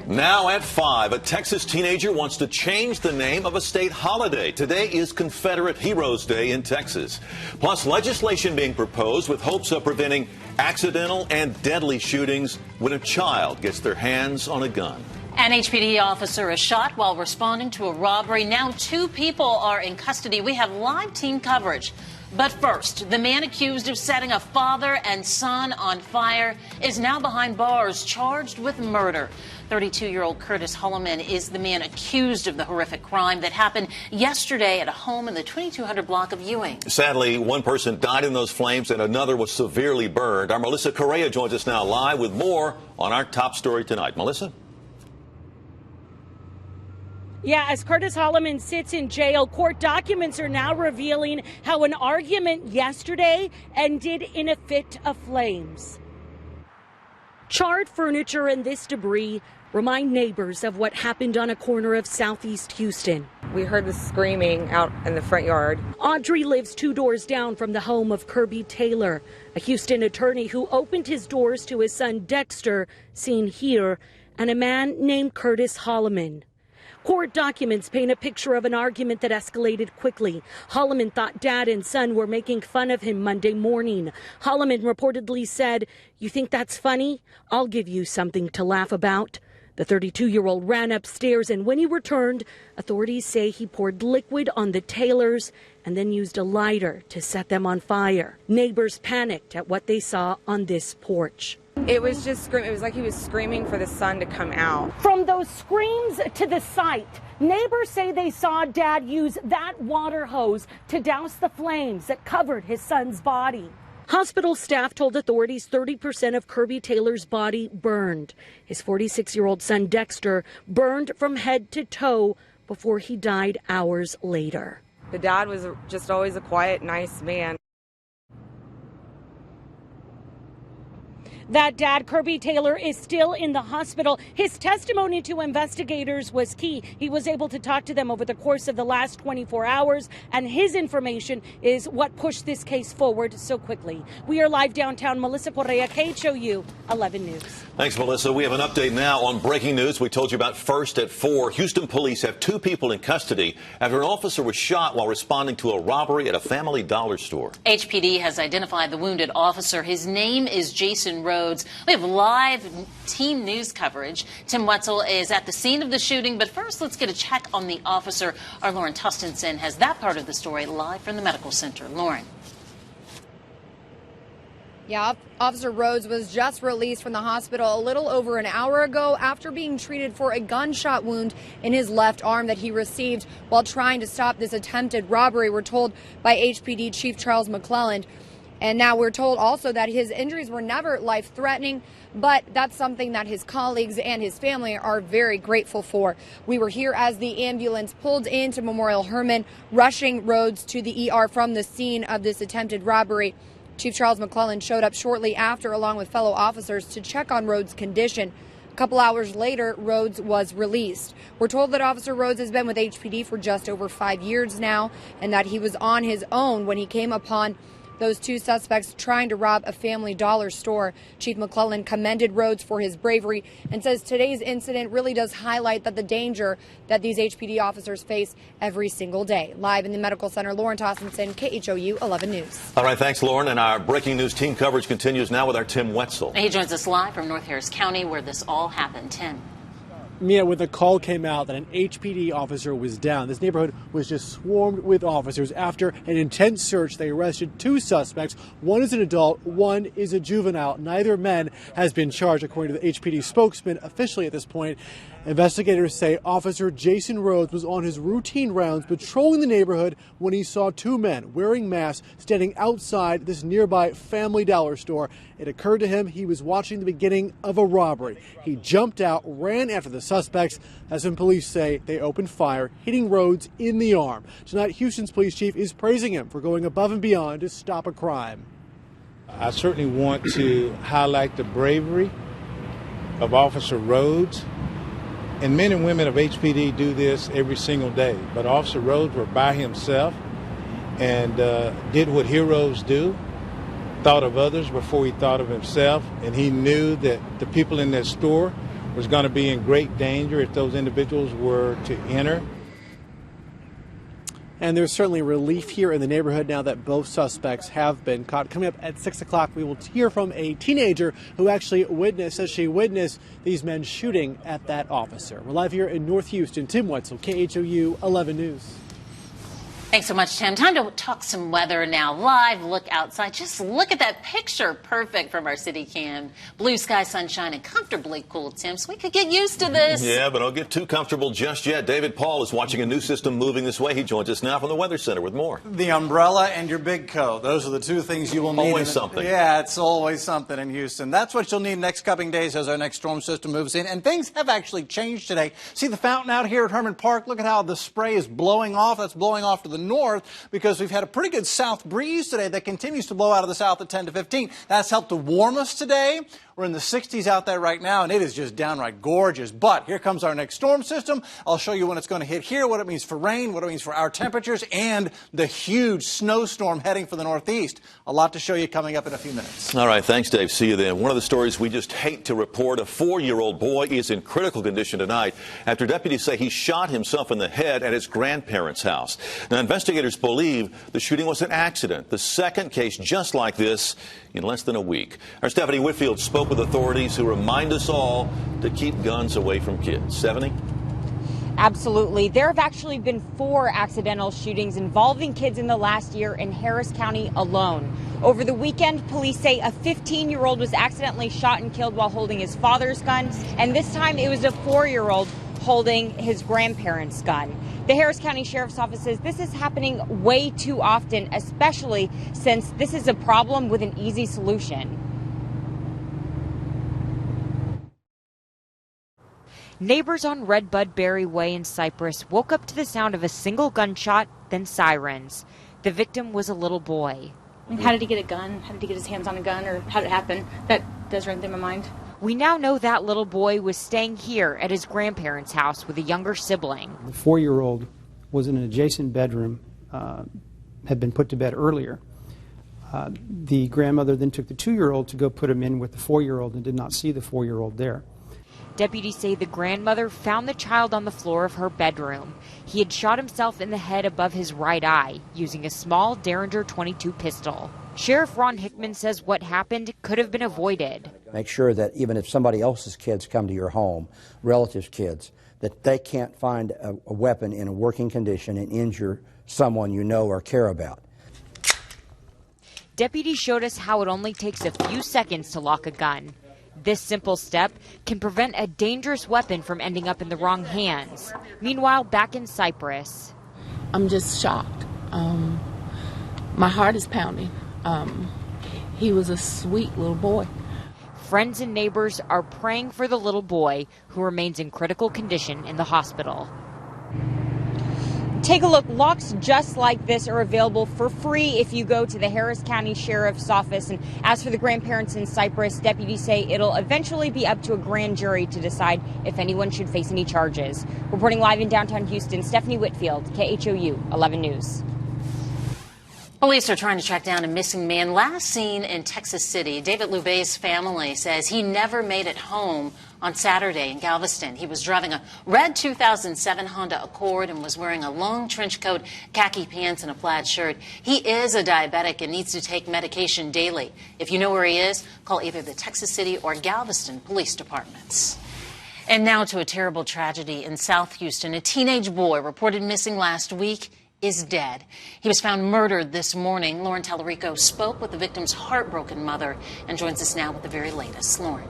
Now at 5, a Texas teenager wants to change the name of a state holiday. Today is Confederate Heroes Day in Texas. Plus, legislation being proposed with hopes of preventing accidental and deadly shootings when a child gets their hands on a gun. An HPD officer is shot while responding to a robbery. Now 2 people are in custody. We have live team coverage. But first, the man accused of setting a father and son on fire is now behind bars, charged with murder. 32-year-old Curtis Holloman is the man accused of the horrific crime that happened yesterday at a home in the 2200 block of Ewing. Sadly, one person died in those flames and another was severely burned. Our Melissa Correa joins us now live with more on our top story tonight. Melissa? Yeah, as Curtis Holloman sits in jail, court documents are now revealing how an argument yesterday ended in a fit of flames. Charred furniture and this debris remind neighbors of what happened on a corner of southeast Houston. We heard the screaming out in the front yard. Audrey lives 2 doors down from the home of Kirby Taylor, a Houston attorney who opened his doors to his son Dexter, seen here, and a man named Curtis Holloman. Court documents paint a picture of an argument that escalated quickly. Holloman thought dad and son were making fun of him Monday morning. Holloman reportedly said, "You think that's funny? I'll give you something to laugh about." The 32-year-old ran upstairs, and when he returned, authorities say he poured liquid on the Taylors and then used a lighter to set them on fire. Neighbors panicked at what they saw on this porch. It was just screaming. It was like he was screaming for the sun to come out. From those screams to the site, neighbors say they saw dad use that water hose to douse the flames that covered his son's body. Hospital staff told authorities 30% of Kirby Taylor's body burned. His 46-year-old son Dexter burned from head to toe before he died hours later. The dad was just always a quiet, nice man. That dad, Kirby Taylor, is still in the hospital. His testimony to investigators was key. He was able to talk to them over the course of the last 24 hours, and his information is what pushed this case forward so quickly. We are live downtown. Melissa Correa, KHOU 11 News. Thanks, Melissa. We have an update now on breaking news we told you about first at 4. Houston police have 2 people in custody after an officer was shot while responding to a robbery at a Family Dollar store. HPD has identified the wounded officer. His name is Jason Rhodes. We have live team news coverage. Tim Wetzel is at the scene of the shooting, but first let's get a check on the officer. Our Lauren Tustenson has that part of the story live from the medical center. Lauren. Yeah, Officer Rhodes was just released from the hospital a little over an hour ago after being treated for a gunshot wound in his left arm that he received while trying to stop this attempted robbery, we're told by HPD Chief Charles McClelland. And now we're told also that his injuries were never life-threatening, but that's something that his colleagues and his family are very grateful for. We were here as the ambulance pulled into Memorial Hermann, rushing Rhodes to the ER from the scene of this attempted robbery. Chief Charles McClelland showed up shortly after, along with fellow officers, to check on Rhodes' condition. A couple hours later, Rhodes was released. We're told that Officer Rhodes has been with HPD for just over 5 years now, and that he was on his own when he came upon those 2 suspects trying to rob a Family Dollar store. Chief McClelland commended Rhodes for his bravery and says today's incident really does highlight that the danger that these HPD officers face every single day. Live in the medical center, Lauren Tossenson, KHOU 11 News. All right, thanks, Lauren. And our breaking news team coverage continues now with our Tim Wetzel. He joins us live from North Harris County, where this all happened. Tim. Mia, when the call came out that an HPD officer was down, this neighborhood was just swarmed with officers. After an intense search, they arrested 2 suspects. One is an adult, one is a juvenile. Neither man has been charged, according to the HPD spokesman. Officially at this point, investigators say Officer Jason Rhodes was on his routine rounds patrolling the neighborhood when he saw 2 men wearing masks standing outside this nearby Family Dollar store. It occurred to him he was watching the beginning of a robbery. He jumped out, ran after the suspects. As when police say they opened fire, hitting Rhodes in the arm. Tonight, Houston's police chief is praising him for going above and beyond to stop a crime. I certainly want to highlight the bravery of Officer Rhodes. And men and women of HPD do this every single day. But Officer Rhodes was by himself and did what heroes do, thought of others before he thought of himself. And he knew that the people in that store was going to be in great danger if those individuals were to enter. And there's certainly relief here in the neighborhood now that both suspects have been caught. Coming up at 6 o'clock, we will hear from a teenager who actually says she witnessed these men shooting at that officer. We're live here in North Houston. Tim Wetzel, KHOU 11 News. Thanks so much, Tim. Time to talk some weather now. Live look outside. Just look at that picture. Perfect from our city cam. Blue sky, sunshine, and comfortably cool, Tim. So we could get used to this. Yeah, but don't get too comfortable just yet. David Paul is watching a new system moving this way. He joins us now from the Weather Center with more. The umbrella and your big coat. Those are the two things you will need. Always something. Yeah, it's always something in Houston. That's what you'll need next coming days as our next storm system moves in. And things have actually changed today. See the fountain out here at Herman Park? Look at how the spray is blowing off. That's blowing off to the north because we've had a pretty good south breeze today that continues to blow out of the south at 10 to 15. That's helped to warm us today. We're in the 60s out there right now, and it is just downright gorgeous. But here comes our next storm system. I'll show you when it's going to hit here, what it means for rain, what it means for our temperatures, and the huge snowstorm heading for the northeast. A lot to show you coming up in a few minutes. All right, thanks, Dave. See you then. One of the stories we just hate to report, a 4-year-old boy is in critical condition tonight after deputies say he shot himself in the head at his grandparents' house. Now, investigators believe the shooting was an accident, the second case just like this in less than a week. Our Stephanie Whitfield spoke with authorities who remind us all to keep guns away from kids. Stephanie? Absolutely. There have actually been 4 accidental shootings involving kids in the last year in Harris County alone. Over the weekend, police say a 15-year-old was accidentally shot and killed while holding his father's gun, and this time it was a 4-year-old holding his grandparents' gun. The Harris County Sheriff's Office says this is happening way too often, especially since this is a problem with an easy solution. Neighbors on Redbud Berry Way in Cypress woke up to the sound of a single gunshot, then sirens. The victim was a little boy. How did he get a gun? How did he get his hands on a gun? Or how did it happen? That does run through my mind. We now know that little boy was staying here at his grandparents' house with a younger sibling. The 4-year-old was in an adjacent bedroom, had been put to bed earlier. The grandmother then took the 2-year-old to go put him in with the 4-year-old and did not see the 4-year-old there. Deputies say the grandmother found the child on the floor of her bedroom. He had shot himself in the head above his right eye using a small Derringer .22 pistol. Sheriff Ron Hickman says what happened could have been avoided. Make sure that even if somebody else's kids come to your home, relatives' kids, that they can't find a weapon in a working condition and injure someone you know or care about. Deputies showed us how it only takes a few seconds to lock a gun. This simple step can prevent a dangerous weapon from ending up in the wrong hands. Meanwhile, back in Cypress, I'm just shocked. My heart is pounding. He was a sweet little boy. friends and neighbors are praying for the little boy who remains in critical condition in the hospital. Take a look. Locks just like this are available for free if you go to the Harris County Sheriff's Office. And as for the grandparents in Cypress, deputies say it'll eventually be up to a grand jury to decide if anyone should face any charges. Reporting live in downtown Houston, Stephanie Whitfield, KHOU 11 News. Police are trying to track down a missing man last seen in Texas City. David Loubay's family says he never made it home on Saturday in Galveston. He was driving a red 2007 Honda Accord and was wearing a long trench coat, khaki pants, and a plaid shirt. He is a diabetic and needs to take medication daily. If you know where he is, call either the Texas City or Galveston police departments. And now to a terrible tragedy in South Houston. A teenage boy reported missing last week is dead. He was found murdered this morning. Lauren Tallarico spoke with the victim's heartbroken mother and joins us now with the very latest. Lauren.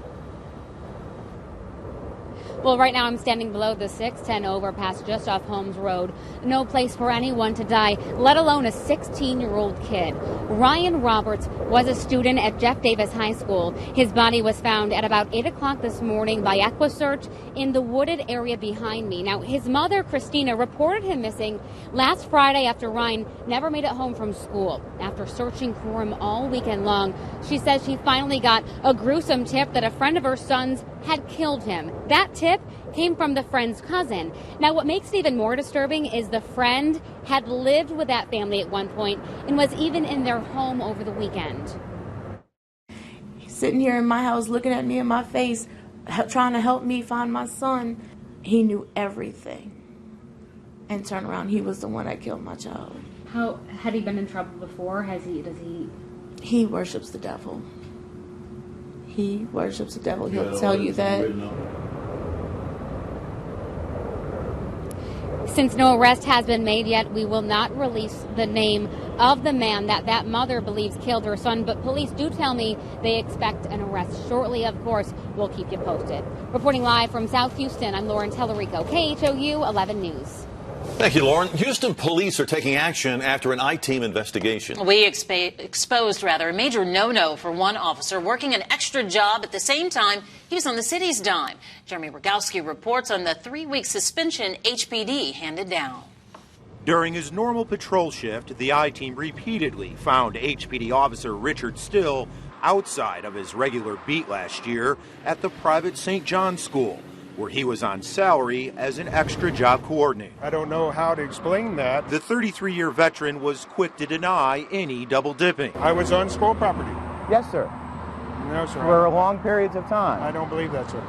Well, right now I'm standing below the 610 overpass just off Holmes Road. No place for anyone to die, let alone a 16-year-old kid. Ryan Roberts was a student at Jeff Davis High School. His body was found at about 8 o'clock this morning by EquiSearch in the wooded area behind me. Now, his mother, Christina, reported him missing last Friday after Ryan never made it home from school. After searching for him all weekend long, she says she finally got a gruesome tip that a friend of her son's had killed him. That tip came from the friend's cousin. Now, what makes it even more disturbing is the friend had lived with that family at one point and was even in their home over the weekend. He's sitting here in my house looking at me in my face, trying to help me find my son. He knew everything. And turned around, he was the one that killed my child. How had he been in trouble before? He worships the devil. He worships the devil. He'll tell you that. Since no arrest has been made yet, we will not release the name of the man that mother believes killed her son. But police do tell me they expect an arrest shortly. Of course, we'll keep you posted. Reporting live from South Houston, I'm Lauren Tellerico, KHOU 11 News. Thank you, Lauren. Houston police are taking action after an I-team investigation. We exposed a major no-no for one officer working an extra job at the same time he was on the city's dime. Jeremy Rogowski reports on the 3-week suspension HPD handed down. During his normal patrol shift, the I-team repeatedly found HPD officer Richard Still outside of his regular beat last year at the private St. John's school, where he was on salary as an extra job coordinator. I don't know how to explain that. The 33-year veteran was quick to deny any double dipping. I was on school property. Yes, sir. No, sir. For long periods of time. I don't believe that, sir.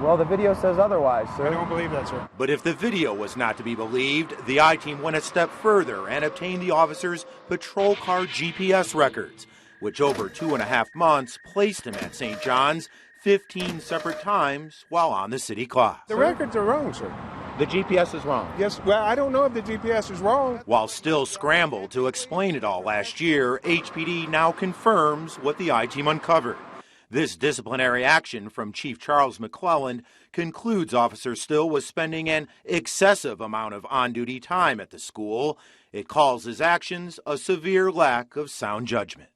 Well, the video says otherwise, sir. I don't believe that, sir. But if the video was not to be believed, the I-team went a step further and obtained the officer's patrol car GPS records, which over 2.5 months placed him at St. John's 15 separate times while on the city clock. The records are wrong, sir. The GPS is wrong. Yes, well, I don't know if the GPS is wrong. While Still scrambled to explain it all last year, HPD now confirms what the I-team uncovered. This disciplinary action from Chief Charles McClelland concludes Officer Still was spending an excessive amount of on-duty time at the school. It calls his actions a severe lack of sound judgment.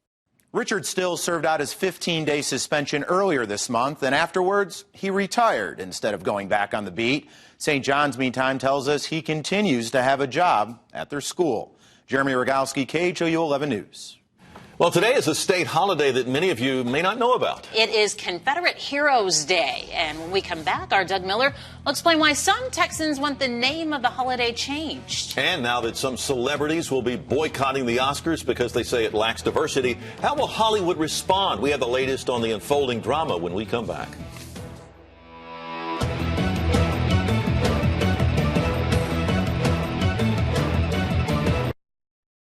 Richard Still served out his 15-day suspension earlier this month, and afterwards, he retired instead of going back on the beat. St. John's, meantime, tells us he continues to have a job at their school. Jeremy Rogowski, KHOU 11 News. Well, today is a state holiday that many of you may not know about. It is Confederate Heroes Day. And when we come back, our Doug Miller will explain why some Texans want the name of the holiday changed. And now that some celebrities will be boycotting the Oscars because they say it lacks diversity, how will Hollywood respond? We have the latest on the unfolding drama when we come back.